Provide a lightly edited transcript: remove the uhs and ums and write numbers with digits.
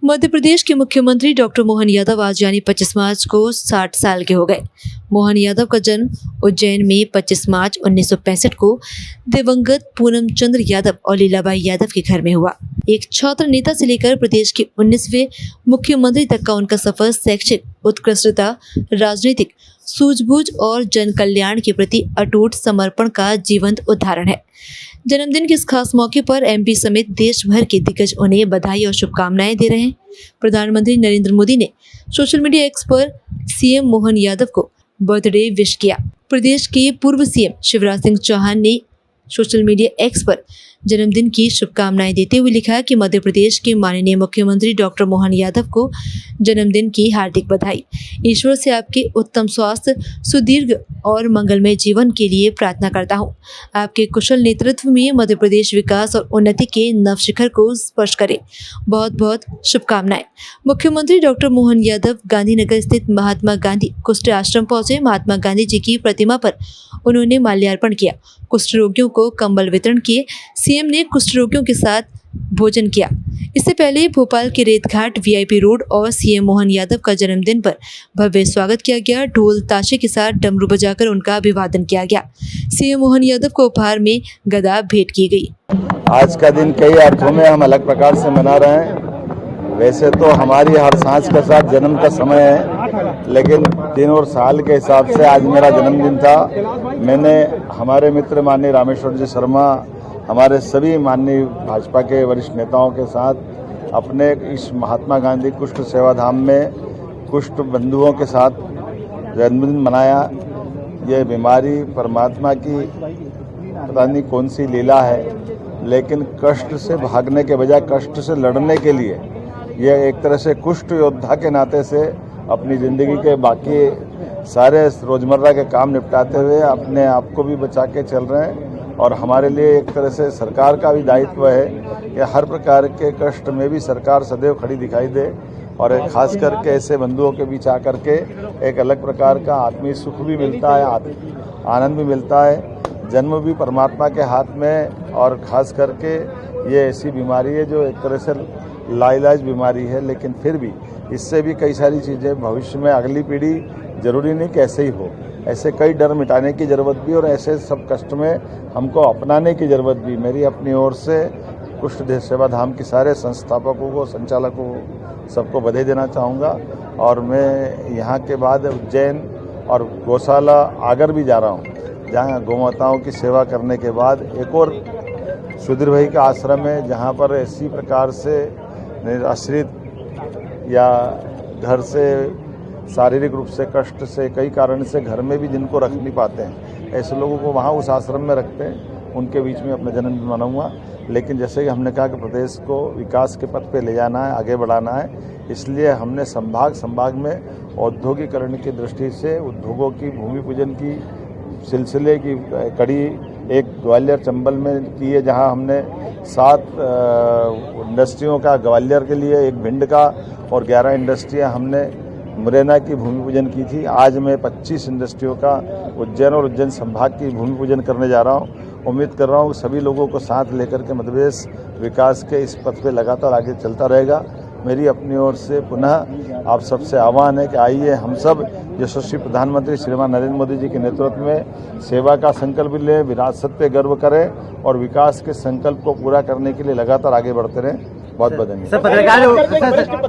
मध्य प्रदेश के मुख्यमंत्री डॉक्टर मोहन यादव आज यानी 25 मार्च को 60 साल के हो गए। मोहन यादव का जन्म उज्जैन में 25 मार्च 1965 को दिवंगत पूनम चंद्र यादव और लीलाबाई यादव के घर में हुआ। एक छात्र नेता से लेकर प्रदेश के 19वें मुख्यमंत्री तक का उनका सफर शैक्षिक उत्कृष्टता, राजनीतिक सूझबूझ और जन कल्याण के प्रति अटूट समर्पण का जीवंत उदाहरण है। जन्मदिन के इस खास मौके पर एमपी समेत देश भर के दिग्गज उन्हें बधाई और शुभकामनाएं दे रहे हैं। प्रधानमंत्री नरेंद्र मोदी ने सोशल मीडिया एक्स पर सीएम मोहन यादव को बर्थडे विश किया। प्रदेश के पूर्व सीएम शिवराज सिंह चौहान ने सोशल मीडिया एक्स पर जन्मदिन की शुभकामनाएं देते हुए लिखा कि मध्य प्रदेश के माननीय मुख्यमंत्री डॉक्टर मोहन यादव को जन्मदिन की हार्दिक बधाई। ईश्वर से आपके उत्तम स्वास्थ्य, सुदीर्घ और मंगलमय जीवन के लिए प्रार्थना करता हूं। आपके कुशल नेतृत्व में मध्य प्रदेश विकास और उन्नति के नव शिखर को स्पर्श करे। बहुत बहुत शुभकामनाएं। मुख्यमंत्री डॉक्टर मोहन यादव गांधीनगर स्थित महात्मा गांधी कुष्ठ आश्रम पहुंचे। महात्मा गांधी जी की प्रतिमा पर उन्होंने माल्यार्पण किया। कुष्ठ रोगियों को कंबल वितरण किए। सीएम ने कुष्ठ रोगियों के साथ भोजन किया। इससे पहले भोपाल के रेत घाट, वीआईपी रोड और सीएम मोहन यादव का जन्मदिन पर भव्य स्वागत किया गया। ढोल ताशे के साथ डमरू बजाकर उनका अभिवादन किया गया। सीएम मोहन यादव को उपहार में गदा भेंट की गई। आज का दिन कई अर्थों में हम अलग प्रकार से मना रहे हैं। वैसे तो हमारी हर सांस के साथ जन्म का समय है, लेकिन दिन और साल के हिसाब से आज मेरा जन्मदिन था। मैंने हमारे मित्र माननीय रामेश्वर जी शर्मा, हमारे सभी माननीय भाजपा के वरिष्ठ नेताओं के साथ अपने इस महात्मा गांधी कुष्ठ सेवाधाम में कुष्ठ बंधुओं के साथ जन्मदिन मनाया। ये बीमारी परमात्मा की पता नहीं कौन सी लीला है, लेकिन कष्ट से भागने के बजाय कष्ट से लड़ने के लिए यह एक तरह से कुष्ठ योद्धा के नाते से अपनी ज़िंदगी के बाकी सारे रोज़मर्रा के काम निपटाते हुए अपने आप को भी बचा के चल रहे हैं। और हमारे लिए एक तरह से सरकार का भी दायित्व है कि हर प्रकार के कष्ट में भी सरकार सदैव खड़ी दिखाई दे, और खास करके ऐसे बंधुओं के बीच आकर के एक अलग प्रकार का आत्मीय सुख भी मिलता है, आनंद भी मिलता है। जन्म भी परमात्मा के हाथ में, और ख़ास करके ये ऐसी बीमारी है जो एक तरह से लाइलाज बीमारी है, लेकिन फिर भी इससे भी कई सारी चीज़ें भविष्य में अगली पीढ़ी जरूरी नहीं कि ऐसे ही हो, ऐसे कई डर मिटाने की ज़रूरत भी, और ऐसे सब कष्ट में हमको अपनाने की ज़रूरत भी। मेरी अपनी ओर से कुष्ठ सेवाधाम के सारे संस्थापकों को, संचालकों को, सबको बधाई देना चाहूँगा। और मैं यहाँ के बाद उज्जैन और गौशाला आगर भी जा रहा हूँ, जहाँ गौमाताओं की सेवा करने के बाद एक और सुधीर भाई का आश्रम है, जहाँ पर इसी प्रकार से निराश्रित या घर से शारीरिक रूप से कष्ट से कई कारण से घर में भी जिनको रख नहीं पाते हैं, ऐसे लोगों को वहाँ उस आश्रम में रखते हैं। उनके बीच में अपना जन्मदिन मनाऊंगा। लेकिन जैसे कि हमने कहा कि प्रदेश को विकास के पथ पे ले जाना है, आगे बढ़ाना है, इसलिए हमने संभाग में औद्योगिकरण की दृष्टि से उद्योगों की भूमि पूजन की सिलसिले की कड़ी एक ग्वालियर चंबल में की है, जहाँ हमने 7 इंडस्ट्रियों का ग्वालियर के लिए, एक भिंड का, और 11 इंडस्ट्रियाँ हमने मुरैना की भूमि पूजन की थी। आज मैं 25 इंडस्ट्रियों का उज्जैन और उज्जैन संभाग की भूमि पूजन करने जा रहा हूँ। उम्मीद कर रहा हूँ सभी लोगों को साथ लेकर के मध्य प्रदेश विकास के इस पथ पे लगातार आगे चलता रहेगा। मेरी अपनी ओर से पुनः आप सबसे आह्वान है कि आइए हम सब यशस्वी प्रधानमंत्री श्रीमान नरेंद्र मोदी जी के नेतृत्व में सेवा का संकल्प लें, विरासत पे गर्व करें और विकास के संकल्प को पूरा करने के लिए लगातार आगे बढ़ते रहें। बहुत बहुत धन्यवाद।